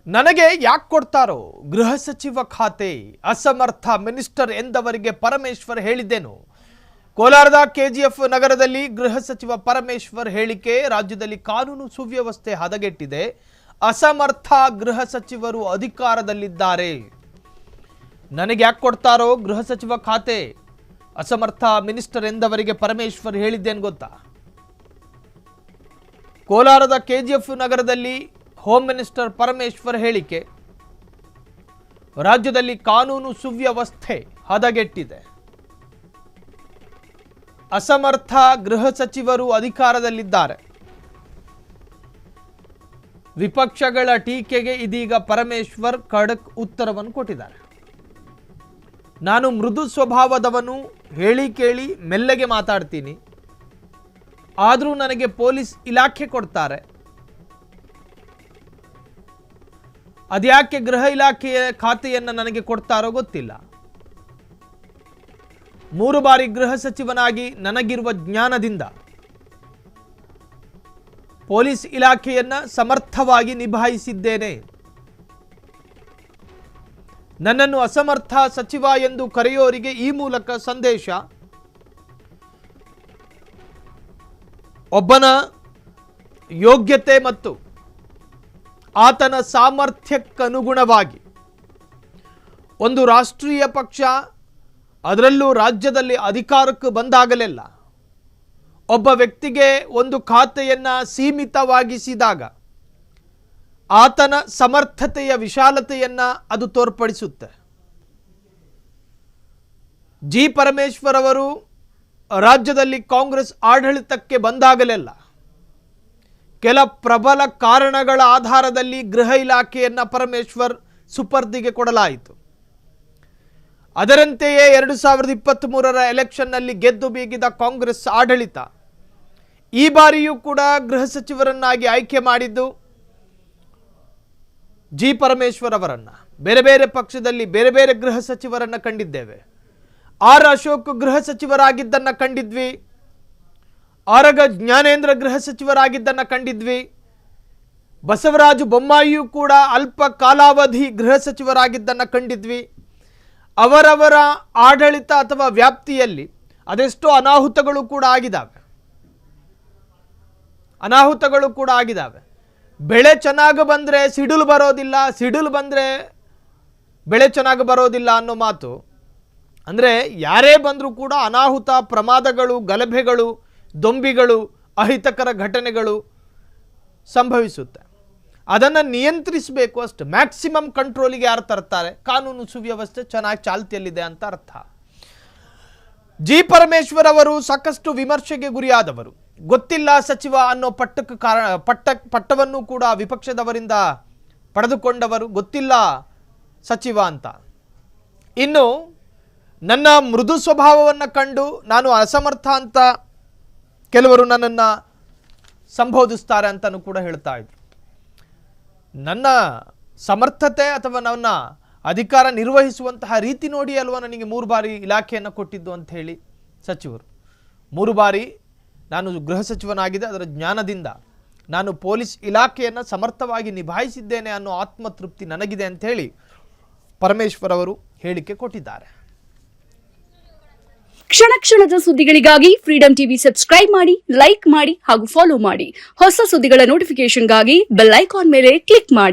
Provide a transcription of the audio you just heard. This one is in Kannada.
ನನಗೆ ಯಾಕೆ ಕೊಡ್ತಾರೋ ಗೃಹ ಸಚಿವ ಖಾತೆ ಅಸಮರ್ಥ ಮಿನಿಸ್ಟರ್ ಎಂದವರಿಗೆ ಪರಮೇಶ್ವರ್ ಹೇಳಿದ್ದೇನು? ಕೋಲಾರದ ಕೆಜಿಎಫ್ ನಗರದಲ್ಲಿ ಗೃಹ ಸಚಿವ ಪರಮೇಶ್ವರ್ ಹೇಳಿಕೆ ರಾಜ್ಯದಲ್ಲಿ ಕಾನೂನು ಸುವ್ಯವಸ್ಥೆ ಹದಗೆಟ್ಟಿದೆ. ಅಸಮರ್ಥ ಗೃಹ ಸಚಿವರು ಅಧಿಕಾರದಲ್ಲಿದ್ದಾರೆ. ನನಗೆ ಯಾಕೆ ಕೊಡ್ತಾರೋ ಗೃಹ ಸಚಿವ ಖಾತೆ ಅಸಮರ್ಥ ಮಿನಿಸ್ಟರ್ ಎಂದವರಿಗೆ ಪರಮೇಶ್ವರ್ ಹೇಳಿದ್ದೇನು ಗೊತ್ತಾ? ಕೋಲಾರದ ಕೆಜಿಎಫ್ ನಗರದಲ್ಲಿ ಹೋಮ್ ಮಿನಿಸ್ಟರ್ ಪರಮೇಶ್ವರ್ ಹೇಳಿಕೆ ರಾಜ್ಯದಲ್ಲಿ ಕಾನೂನು ಸುವ್ಯವಸ್ಥೆ ಹದಗೆಟ್ಟಿದೆ. ಅಸಮರ್ಥ ಗೃಹ ಸಚಿವರು ಅಧಿಕಾರದಲ್ಲಿದ್ದಾರೆ. ವಿಪಕ್ಷಗಳ ಟೀಕೆಗೆ ಇದೀಗ ಪರಮೇಶ್ವರ್ ಖಡಕ್ ಉತ್ತರವನ್ನು ಕೊಟ್ಟಿದ್ದಾರೆ. ನಾನು ಮೃದು ಸ್ವಭಾವದವನು, ಹೇಳಿ ಕೇಳಿ ಮೆಲ್ಲಗೆ ಮಾತಾಡ್ತೀನಿ, ಆದರೂ ನನಗೆ ಪೊಲೀಸ್ ಇಲಾಖೆ ಕೊಡ್ತಾರೆ. ಅದ್ಯಾಕೆ ಗೃಹ ಇಲಾಖೆಯ ಖಾತೆಯನ್ನು ನನಗೆ ಕೊಡ್ತಾರೋ ಗೊತ್ತಿಲ್ಲ. 3 ಬಾರಿ ಗೃಹ ಸಚಿವನಾಗಿ ನನಗಿರುವ ಜ್ಞಾನದಿಂದ ಪೊಲೀಸ್ ಇಲಾಖೆಯನ್ನು ಸಮರ್ಥವಾಗಿ ನಿಭಾಯಿಸಿದ್ದೇನೆ. ನನ್ನನ್ನು ಅಸಮರ್ಥ ಸಚಿವ ಎಂದು ಕರೆಯೋರಿಗೆ ಈ ಮೂಲಕ ಸಂದೇಶ: ಒಬ್ಬನ ಯೋಗ್ಯತೆ ಮತ್ತು ಆತನ ಸಾಮರ್ಥ್ಯಕ್ಕನುಗುಣವಾಗಿ ಒಂದು ರಾಷ್ಟ್ರೀಯ ಪಕ್ಷ, ಅದರಲ್ಲೂ ರಾಜ್ಯದಲ್ಲಿ ಅಧಿಕಾರಕ್ಕೆ ಬಂದಾಗಲೆಲ್ಲ ಒಬ್ಬ ವ್ಯಕ್ತಿಗೆ ಒಂದು ಖಾತೆಯನ್ನು ಸೀಮಿತವಾಗಿಸಿದಾಗ ಆತನ ಸಮರ್ಥತೆಯ ವಿಶಾಲತೆಯನ್ನು ಅದು ತೋರ್ಪಡಿಸುತ್ತೆ. ಜಿ ಪರಮೇಶ್ವರ್ ಅವರು ರಾಜ್ಯದಲ್ಲಿ ಕಾಂಗ್ರೆಸ್ ಆಡಳಿತಕ್ಕೆ ಬಂದಾಗಲೆಲ್ಲ ಕೆಲ ಪ್ರಬಲ ಕಾರಣಗಳ ಆಧಾರದಲ್ಲಿ ಗೃಹ ಇಲಾಖೆಯನ್ನು ಪರಮೇಶ್ವರ್ ಸುಪರ್ದಿಗೆ ಕೊಡಲಾಯಿತು. ಅದರಂತೆಯೇ 2023ರ ಎಲೆಕ್ಷನ್ನಲ್ಲಿ ಗೆದ್ದು ಬೀಗಿದ ಕಾಂಗ್ರೆಸ್ ಆಡಳಿತ ಈ ಬಾರಿಯೂ ಕೂಡ ಗೃಹ ಸಚಿವರನ್ನಾಗಿ ಆಯ್ಕೆ ಮಾಡಿದ್ದು ಜಿ ಪರಮೇಶ್ವರ್ ಅವರನ್ನು. ಬೇರೆ ಬೇರೆ ಪಕ್ಷದಲ್ಲಿ ಬೇರೆ ಬೇರೆ ಗೃಹ ಸಚಿವರನ್ನು ಕಂಡಿದ್ದೇವೆ. ಆರ್ ಅಶೋಕ್ ಗೃಹ ಸಚಿವರಾಗಿದ್ದನ್ನು ಕಂಡಿದ್ವಿ, ಆರಗ ಜ್ಞಾನೇಂದ್ರ ಗೃಹ ಸಚಿವರಾಗಿದ್ದನ್ನು ಕಂಡಿದ್ವಿ, ಬಸವರಾಜ ಬೊಮ್ಮಾಯಿಯೂ ಕೂಡ ಅಲ್ಪ ಕಾಲಾವಧಿ ಗೃಹ ಸಚಿವರಾಗಿದ್ದನ್ನು ಕಂಡಿದ್ವಿ. ಅವರವರ ಆಡಳಿತ ಅಥವಾ ವ್ಯಾಪ್ತಿಯಲ್ಲಿ ಅದೆಷ್ಟೋ ಅನಾಹುತಗಳು ಕೂಡ ಆಗಿದ್ದಾವೆ. ಬೆಳೆ ಚೆನ್ನಾಗಿ ಬಂದರೆ ಸಿಡಿಲು ಬರೋದಿಲ್ಲ, ಸಿಡಿಲು ಬಂದರೆ ಬೆಳೆ ಚೆನ್ನಾಗಿ ಬರೋದಿಲ್ಲ ಅನ್ನೋ ಮಾತು. ಅಂದರೆ ಯಾರೇ ಬಂದರೂ ಕೂಡ ಅನಾಹುತ, ಪ್ರಮಾದಗಳು, ಗಲಭೆಗಳು, ದೊಂಬಿಗಳು, ಅಹಿತಕರ ಘಟನೆಗಳು ಸಂಭವಿಸುತ್ತೆ. ಅದನ್ನು ನಿಯಂತ್ರಿಸಬೇಕು ಅಷ್ಟೆ. ಮ್ಯಾಕ್ಸಿಮಮ್ ಕಂಟ್ರೋಲಿಗೆ ಯಾರು ತರ್ತಾರೆ? ಕಾನೂನು ಸುವ್ಯವಸ್ಥೆ ಚೆನ್ನಾಗಿ ಚಾಲ್ತಿಯಲ್ಲಿದೆ ಅಂತ ಅರ್ಥ. ಜಿ ಪರಮೇಶ್ವರ್ ಅವರು ಸಾಕಷ್ಟು ವಿಮರ್ಶೆಗೆ ಗುರಿಯಾದವರು. ಗೊತ್ತಿಲ್ಲ ಸಚಿವ ಅನ್ನೋ ಪಟ್ಟವನ್ನು ಕೂಡ ವಿಪಕ್ಷದವರಿಂದ ಪಡೆದುಕೊಂಡವರು. ಗೊತ್ತಿಲ್ಲ ಸಚಿವ ಅಂತ. ಇನ್ನು ನನ್ನ ಮೃದು ಸ್ವಭಾವವನ್ನು ಕಂಡು ನಾನು ಅಸಮರ್ಥ ಅಂತ ಕೆಲವರು ನನ್ನನ್ನು ಸಂಬೋಧಿಸ್ತಾರೆ ಅಂತಲೂ ಕೂಡ ಹೇಳ್ತಾ ಇದ್ರು. ನನ್ನ ಸಮರ್ಥತೆ ಅಥವಾ ನನ್ನ ಅಧಿಕಾರ ನಿರ್ವಹಿಸುವಂತಹ ರೀತಿ ನೋಡಿ ಅಲ್ವಾ ನನಗೆ 3 ಬಾರಿ ಇಲಾಖೆಯನ್ನು ಕೊಟ್ಟಿದ್ದು ಅಂತ ಹೇಳಿ ಸಚಿವರು. 3 ಬಾರಿ ನಾನು ಗೃಹ ಸಚಿವನಾಗಿದೆ, ಅದರ ಜ್ಞಾನದಿಂದ ನಾನು ಪೊಲೀಸ್ ಇಲಾಖೆಯನ್ನು ಸಮರ್ಥವಾಗಿ ನಿಭಾಯಿಸಿದ್ದೇನೆ ಅನ್ನೋ ಆತ್ಮತೃಪ್ತಿ ನನಗಿದೆ ಅಂತ ಹೇಳಿ ಪರಮೇಶ್ವರ್ ಅವರು ಹೇಳಿಕೆ ಕೊಟ್ಟಿದ್ದಾರೆ. ಕ್ಷಣ ಕ್ಷಣದ ಸುದ್ದಿಗಳಿಗಾಗಿ ಫ್ರೀಡಂ ಟಿವಿ ಸಬ್ಸ್ಕ್ರೈಬ್ ಮಾಡಿ, ಲೈಕ್ ಮಾಡಿ ಹಾಗೂ ಫಾಲೋ ಮಾಡಿ. ಹೊಸ ಸುದ್ದಿಗಳ ನೋಟಿಫಿಕೇಶನ್ಗಾಗಿ ಬೆಲ್ ಐಕಾನ್ ಮೇಲೆ ಕ್ಲಿಕ್ ಮಾಡಿ.